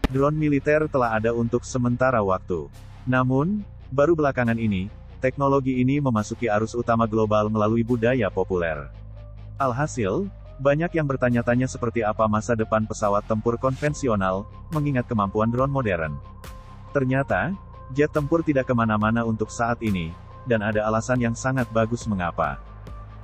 Drone militer telah ada untuk sementara waktu. Namun, baru belakangan ini, teknologi ini memasuki arus utama global melalui budaya populer. Alhasil, banyak yang bertanya-tanya seperti apa masa depan pesawat tempur konvensional, mengingat kemampuan drone modern. Ternyata, jet tempur tidak kemana-mana untuk saat ini, dan ada alasan yang sangat bagus mengapa.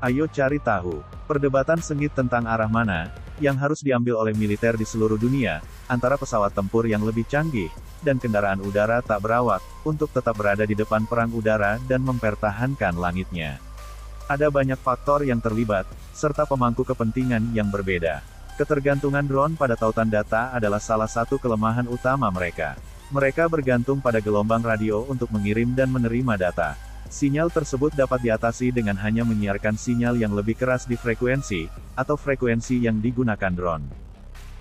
Ayo cari tahu. Perdebatan sengit tentang arah mana yang harus diambil oleh militer di seluruh dunia, antara pesawat tempur yang lebih canggih, dan kendaraan udara tak berawak, untuk tetap berada di depan perang udara dan mempertahankan langitnya. Ada banyak faktor yang terlibat, serta pemangku kepentingan yang berbeda. Ketergantungan drone pada tautan data adalah salah satu kelemahan utama mereka. Mereka bergantung pada gelombang radio untuk mengirim dan menerima data. Sinyal tersebut dapat diatasi dengan hanya menyiarkan sinyal yang lebih keras di frekuensi, atau frekuensi yang digunakan drone.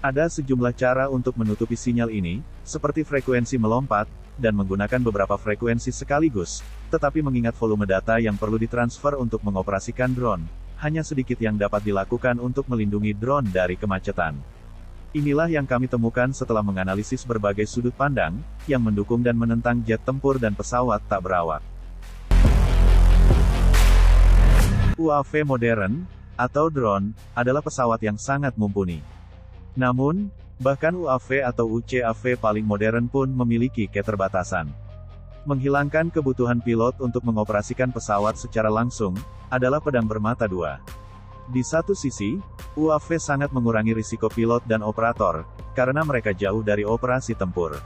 Ada sejumlah cara untuk menutupi sinyal ini, seperti frekuensi melompat, dan menggunakan beberapa frekuensi sekaligus, tetapi mengingat volume data yang perlu ditransfer untuk mengoperasikan drone, hanya sedikit yang dapat dilakukan untuk melindungi drone dari kemacetan. Inilah yang kami temukan setelah menganalisis berbagai sudut pandang, yang mendukung dan menentang jet tempur dan pesawat tak berawak. UAV modern, atau drone, adalah pesawat yang sangat mumpuni. Namun, bahkan UAV atau UCAV paling modern pun memiliki keterbatasan. Menghilangkan kebutuhan pilot untuk mengoperasikan pesawat secara langsung, adalah pedang bermata dua. Di satu sisi, UAV sangat mengurangi risiko pilot dan operator, karena mereka jauh dari operasi tempur.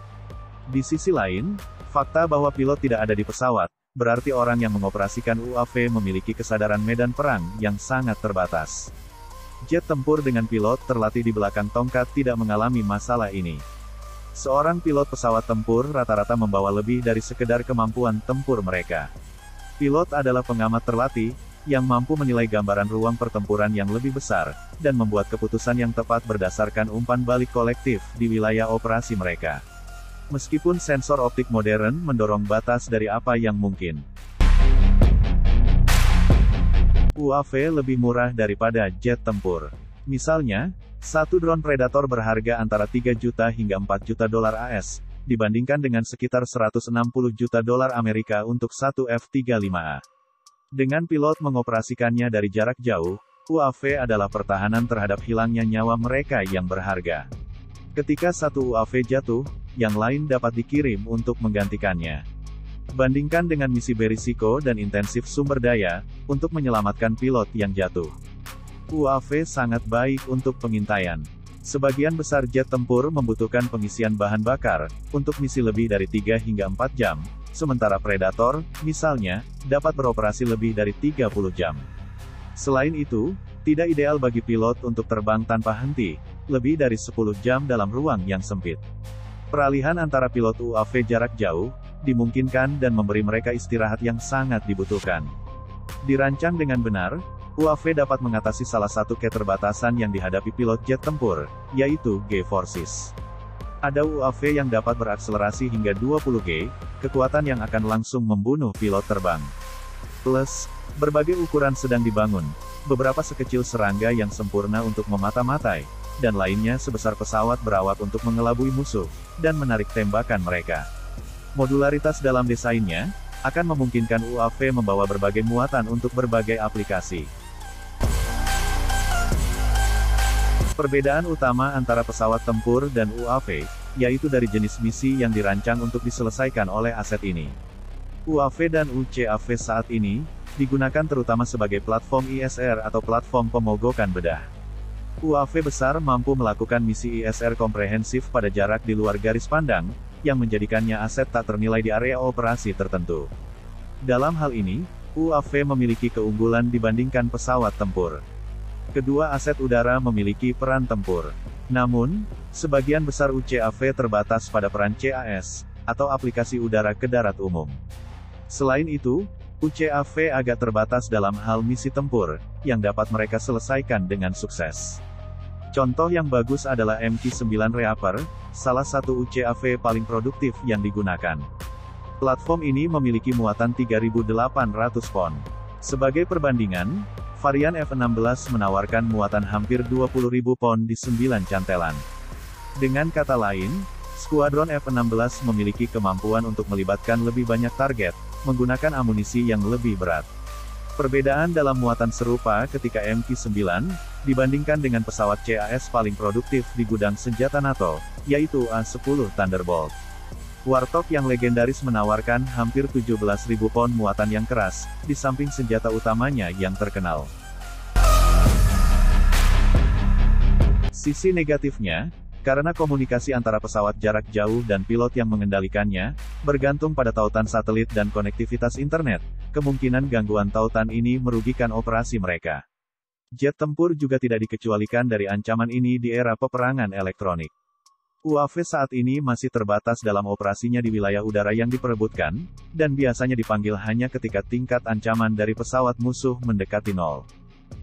Di sisi lain, fakta bahwa pilot tidak ada di pesawat, berarti orang yang mengoperasikan UAV memiliki kesadaran medan perang yang sangat terbatas. Jet tempur dengan pilot terlatih di belakang tongkat tidak mengalami masalah ini. Seorang pilot pesawat tempur rata-rata membawa lebih dari sekedar kemampuan tempur mereka. Pilot adalah pengamat terlatih, yang mampu menilai gambaran ruang pertempuran yang lebih besar, dan membuat keputusan yang tepat berdasarkan umpan balik kolektif di wilayah operasi mereka. Meskipun sensor optik modern mendorong batas dari apa yang mungkin. UAV lebih murah daripada jet tempur. Misalnya, satu drone Predator berharga antara 3 juta hingga 4 juta dolar AS, dibandingkan dengan sekitar 160 juta dolar Amerika untuk satu F-35A. Dengan pilot mengoperasikannya dari jarak jauh, UAV adalah pertahanan terhadap hilangnya nyawa mereka yang berharga. Ketika satu UAV jatuh, yang lain dapat dikirim untuk menggantikannya. Bandingkan dengan misi berisiko dan intensif sumber daya, untuk menyelamatkan pilot yang jatuh. UAV sangat baik untuk pengintaian. Sebagian besar jet tempur membutuhkan pengisian bahan bakar, untuk misi lebih dari 3 hingga 4 jam, sementara Predator, misalnya, dapat beroperasi lebih dari 30 jam. Selain itu, tidak ideal bagi pilot untuk terbang tanpa henti, lebih dari 10 jam dalam ruang yang sempit. Peralihan antara pilot UAV jarak jauh, dimungkinkan dan memberi mereka istirahat yang sangat dibutuhkan. Dirancang dengan benar, UAV dapat mengatasi salah satu keterbatasan yang dihadapi pilot jet tempur, yaitu G-forces. Ada UAV yang dapat berakselerasi hingga 20 G, kekuatan yang akan langsung membunuh pilot terbang. Plus, berbagai ukuran sedang dibangun, beberapa sekecil serangga yang sempurna untuk memata-matai, dan lainnya sebesar pesawat berawak untuk mengelabui musuh, dan menarik tembakan mereka. Modularitas dalam desainnya, akan memungkinkan UAV membawa berbagai muatan untuk berbagai aplikasi. Perbedaan utama antara pesawat tempur dan UAV, yaitu dari jenis misi yang dirancang untuk diselesaikan oleh aset ini. UAV dan UCAV saat ini, digunakan terutama sebagai platform ISR atau platform pemogokan bedah. UAV besar mampu melakukan misi ISR komprehensif pada jarak di luar garis pandang, yang menjadikannya aset tak ternilai di area operasi tertentu. Dalam hal ini, UAV memiliki keunggulan dibandingkan pesawat tempur. Kedua aset udara memiliki peran tempur. Namun, sebagian besar UCAV terbatas pada peran CAS, atau aplikasi udara ke darat umum. Selain itu, UCAV agak terbatas dalam hal misi tempur, yang dapat mereka selesaikan dengan sukses. Contoh yang bagus adalah MQ-9 Reaper, salah satu UCAV paling produktif yang digunakan. Platform ini memiliki muatan 3.800 pon. Sebagai perbandingan, varian F-16 menawarkan muatan hampir 20.000 pon di 9 cantelan. Dengan kata lain, Skuadron F-16 memiliki kemampuan untuk melibatkan lebih banyak target, menggunakan amunisi yang lebih berat. Perbedaan dalam muatan serupa ketika MQ-9, dibandingkan dengan pesawat CAS paling produktif di gudang senjata NATO, yaitu A-10 Thunderbolt. Warthog yang legendaris menawarkan hampir 17.000 pon muatan yang keras, di samping senjata utamanya yang terkenal. Sisi negatifnya, karena komunikasi antara pesawat jarak jauh dan pilot yang mengendalikannya, bergantung pada tautan satelit dan konektivitas internet, kemungkinan gangguan tautan ini merugikan operasi mereka. Jet tempur juga tidak dikecualikan dari ancaman ini di era peperangan elektronik. UAV saat ini masih terbatas dalam operasinya di wilayah udara yang diperebutkan, dan biasanya dipanggil hanya ketika tingkat ancaman dari pesawat musuh mendekati nol.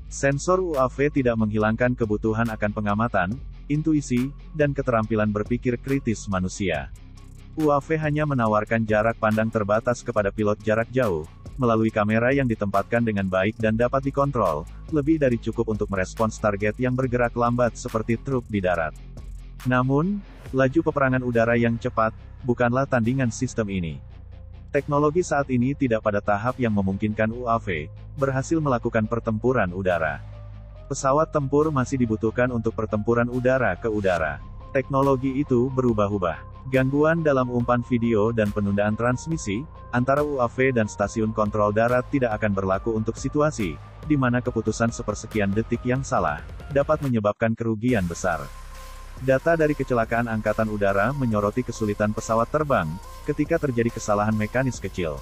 Sensor UAV tidak menghilangkan kebutuhan akan pengamatan, intuisi, dan keterampilan berpikir kritis manusia. UAV hanya menawarkan jarak pandang terbatas kepada pilot jarak jauh, melalui kamera yang ditempatkan dengan baik dan dapat dikontrol, lebih dari cukup untuk merespons target yang bergerak lambat seperti truk di darat. Namun, laju peperangan udara yang cepat, bukanlah tandingan sistem ini. Teknologi saat ini tidak pada tahap yang memungkinkan UAV berhasil melakukan pertempuran udara. Pesawat tempur masih dibutuhkan untuk pertempuran udara ke udara. Teknologi itu berubah-ubah. Gangguan dalam umpan video dan penundaan transmisi antara UAV dan stasiun kontrol darat tidak akan berlaku untuk situasi di mana keputusan sepersekian detik yang salah dapat menyebabkan kerugian besar. Data dari kecelakaan angkatan udara menyoroti kesulitan pesawat terbang ketika terjadi kesalahan mekanis kecil.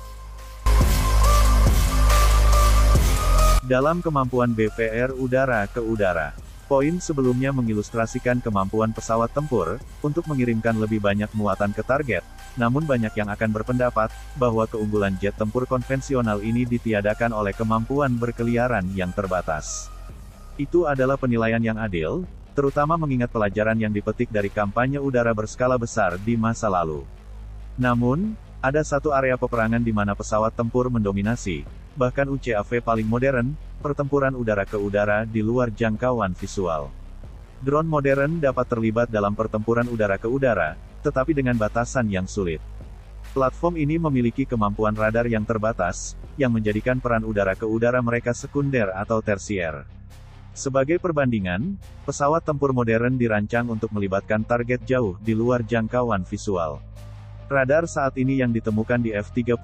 Dalam kemampuan BPR udara ke udara, poin sebelumnya mengilustrasikan kemampuan pesawat tempur untuk mengirimkan lebih banyak muatan ke target, namun banyak yang akan berpendapat bahwa keunggulan jet tempur konvensional ini ditiadakan oleh kemampuan berkeliaran yang terbatas. Itu adalah penilaian yang adil, terutama mengingat pelajaran yang dipetik dari kampanye udara berskala besar di masa lalu. Namun, ada satu area peperangan di mana pesawat tempur mendominasi, bahkan UCAV paling modern, pertempuran udara ke udara di luar jangkauan visual. Drone modern dapat terlibat dalam pertempuran udara ke udara, tetapi dengan batasan yang sulit. Platform ini memiliki kemampuan radar yang terbatas, yang menjadikan peran udara ke udara mereka sekunder atau tersier. Sebagai perbandingan, pesawat tempur modern dirancang untuk melibatkan target jauh di luar jangkauan visual. Radar saat ini yang ditemukan di F-35,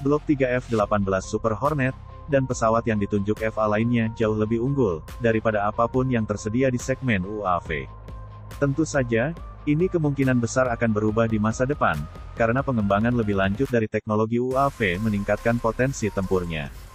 Block 3 F-18 Super Hornet, dan pesawat yang ditunjuk FA lainnya jauh lebih unggul daripada apapun yang tersedia di segmen UAV. Tentu saja, ini kemungkinan besar akan berubah di masa depan, karena pengembangan lebih lanjut dari teknologi UAV meningkatkan potensi tempurnya.